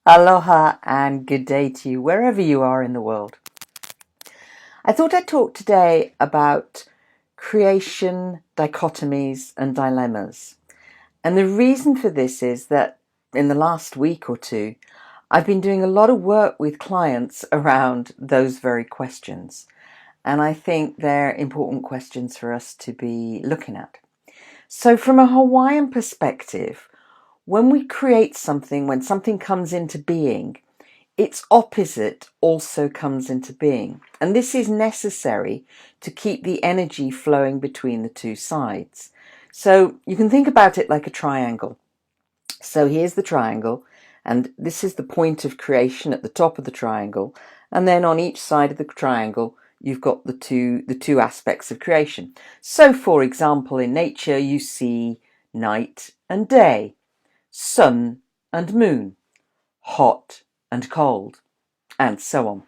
Aloha and good day to you wherever you are in the world. I thought I'd talk today about creation, dichotomies and dilemmas. And the reason for this is that in the last week or two, I've been doing a lot of work with clients around those very questions. And I think they're important questions for us to be looking at. So from a Hawaiian perspective, when we create something, when something comes into being, its opposite also comes into being. And this is necessary to keep the energy flowing between the two sides. So you can think about it like a triangle. So here's the triangle, and this is the point of creation at the top of the triangle. And then on each side of the triangle, you've got the two aspects of creation. So for example, in nature, you see night and day, sun and moon, hot and cold, and so on.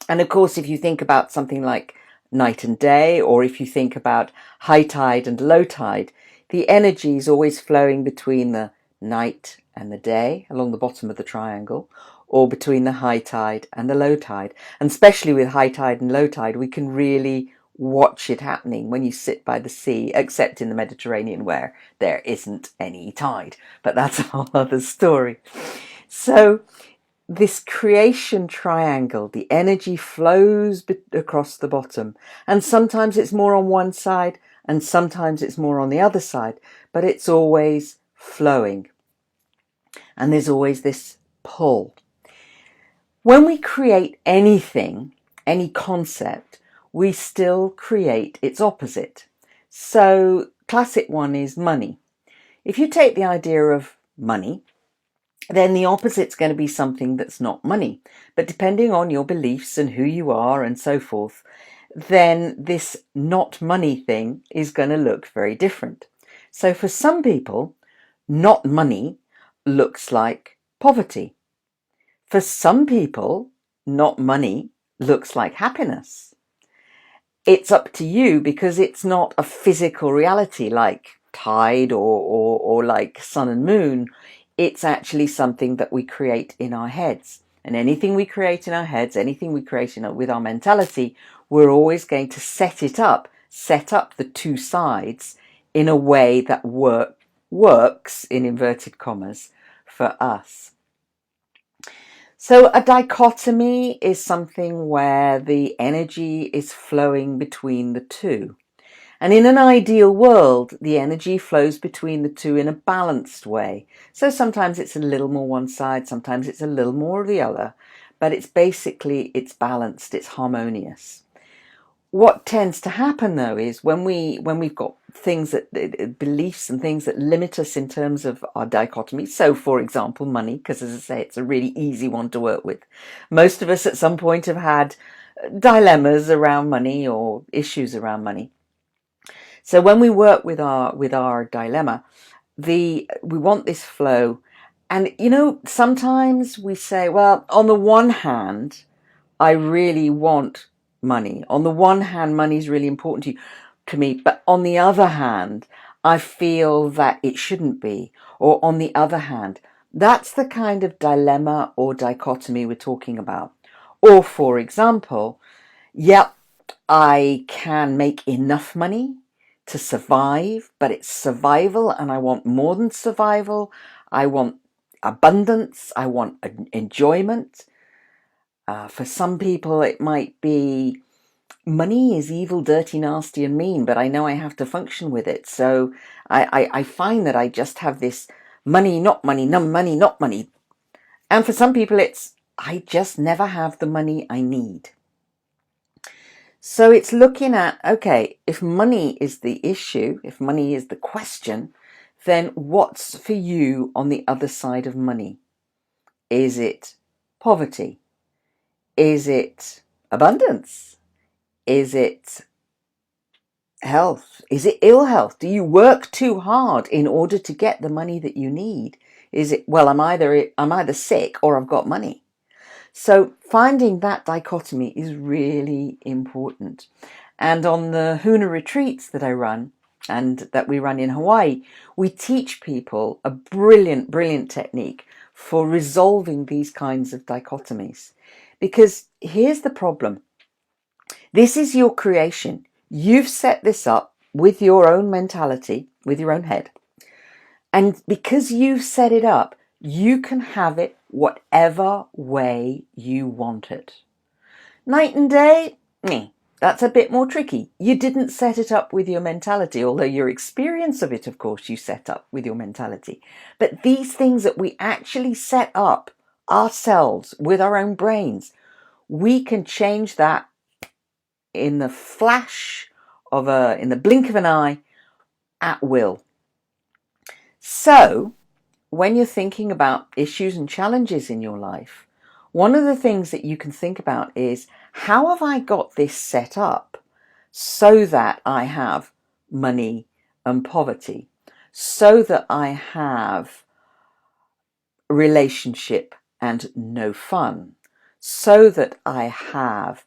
And of course, if you think about something like night and day, or if you think about high tide and low tide, the energy is always flowing between the night and the day along the bottom of the triangle, or between the high tide and the low tide. And especially with high tide and low tide, we can really watch it happening when you sit by the sea, except in the Mediterranean where there isn't any tide. But that's a whole other story. So this creation triangle, the energy flows across the bottom, and sometimes it's more on one side and sometimes it's more on the other side, but it's always flowing. And there's always this pull. When we create anything, any concept, we still create its opposite. So classic one is money. If you take the idea of money, then the opposite's going to be something that's not money. But depending on your beliefs and who you are and so forth, then this not money thing is going to look very different. So for some people, not money looks like poverty. For some people, not money looks like happiness. It's up to you because it's not a physical reality like tide or like sun and moon. It's actually something that we create in our heads. And anything we create in our heads, anything we create with our mentality, we're always going to set up the two sides in a way that works, in inverted commas, for us. So a dichotomy is something where the energy is flowing between the two. And in an ideal world, the energy flows between the two in a balanced way. So sometimes it's a little more one side, sometimes it's a little more the other, but it's balanced, it's harmonious. What tends to happen though is when we've got things that beliefs and things that limit us in terms of our dichotomy. So for example, money, because as I say, it's a really easy one to work with. Most of us at some point have had dilemmas around money or issues around money. So when we work with our dilemma, we want this flow. And sometimes we say, well, on the one hand, I really want money. On the one hand, money is really important to me, but on the other hand, I feel that it shouldn't be. Or on the other hand, that's the kind of dilemma or dichotomy we're talking about. Or for example, yep, I can make enough money to survive, but it's survival and I want more than survival. I want abundance. I want enjoyment. For some people, it might be money is evil, dirty, nasty, and mean, but I know I have to function with it. So I find that I just have this money, not money, no money, not money. And for some people, it's I just never have the money I need. So it's looking at, okay, if money is the issue, if money is the question, then what's for you on the other side of money? Is it poverty? Is it abundance? Is it health? Is it ill health? Do you work too hard in order to get the money that you need? Is it, well, I'm either sick or I've got money. So finding that dichotomy is really important. And on the Huna retreats that I run and that we run in Hawaii, we teach people a brilliant, brilliant technique for resolving these kinds of dichotomies. Because here's the problem. This is your creation. You've set this up with your own mentality, with your own head. And because you've set it up, you can have it whatever way you want it. Night and day, that's a bit more tricky. You didn't set it up with your mentality, although your experience of it, of course, you set up with your mentality. But these things that we actually set up ourselves with our own brains, we can change that in the flash of in the blink of an eye, at will. So, when you're thinking about issues and challenges in your life, one of the things that you can think about is, how have I got this set up so that I have money and poverty, so that I have relationship and no fun, so that I have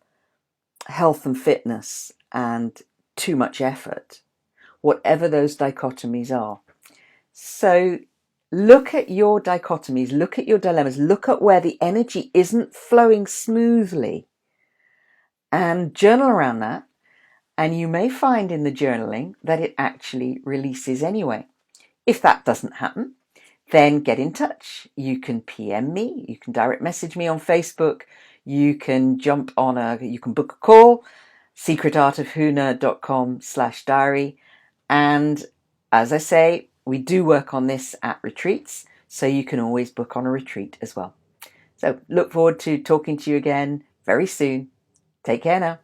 health and fitness and too much effort, whatever those dichotomies are. So look at your dichotomies, look at your dilemmas, look at where the energy isn't flowing smoothly and journal around that. And you may find in the journaling that it actually releases anyway. If that doesn't happen, then get in touch. You can PM me, you can direct message me on Facebook, you can you can book a call, secretartofhuna.com/diary. And as I say, we do work on this at retreats, so you can always book on a retreat as well. So look forward to talking to you again very soon. Take care now.